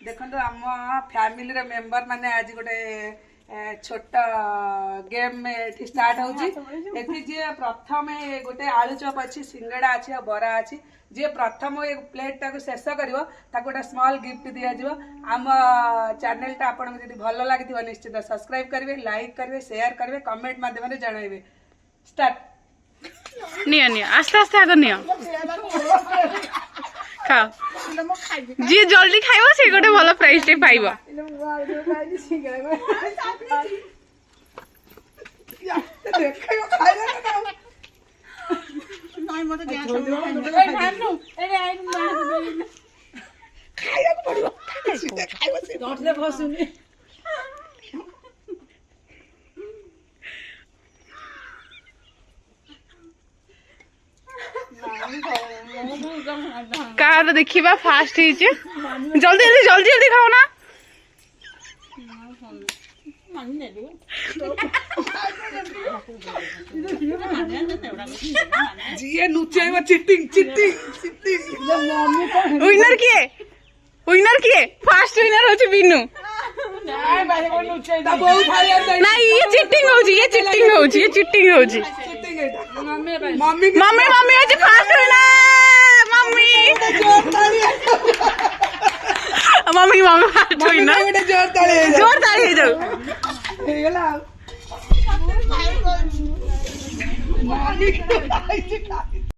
देखो आम फैमिली रे मेंबर माने आज गोटे छोट गेम स्टार्ट होची जे प्रथम गोटे आलू चॉप अच्छी सिंगड़ा अच्छी और बरा अच्छी जे प्रथम एक प्लेट टाक शेष कर गोटे स्मॉल गिफ्ट दि जाव आम चैनल टा आपन जदि भल लगी निश्चित सब्सक्राइब करेंगे लाइक करेंगे शेयर करेंगे कमेंट माध्यम जनइबे स्टार्ट नियो नियो आस्ते आस्ते आग नियो खाओ जी जल्दी खाइबो से गोटे भल प्राइस टे पाइबो कार देखिबा फास्ट ही जे जल्दी जल्दी जल्दी जल्दी खाओ ना जी नुचाइबा चिटिंग चिटिंग चिटिंग विनर किए फास्ट विनर होची बिनु ना ये चिटिंग होची मम्मी मम्मी आज fast winner mummy fast winner जोर ताली जाऊ मम्मी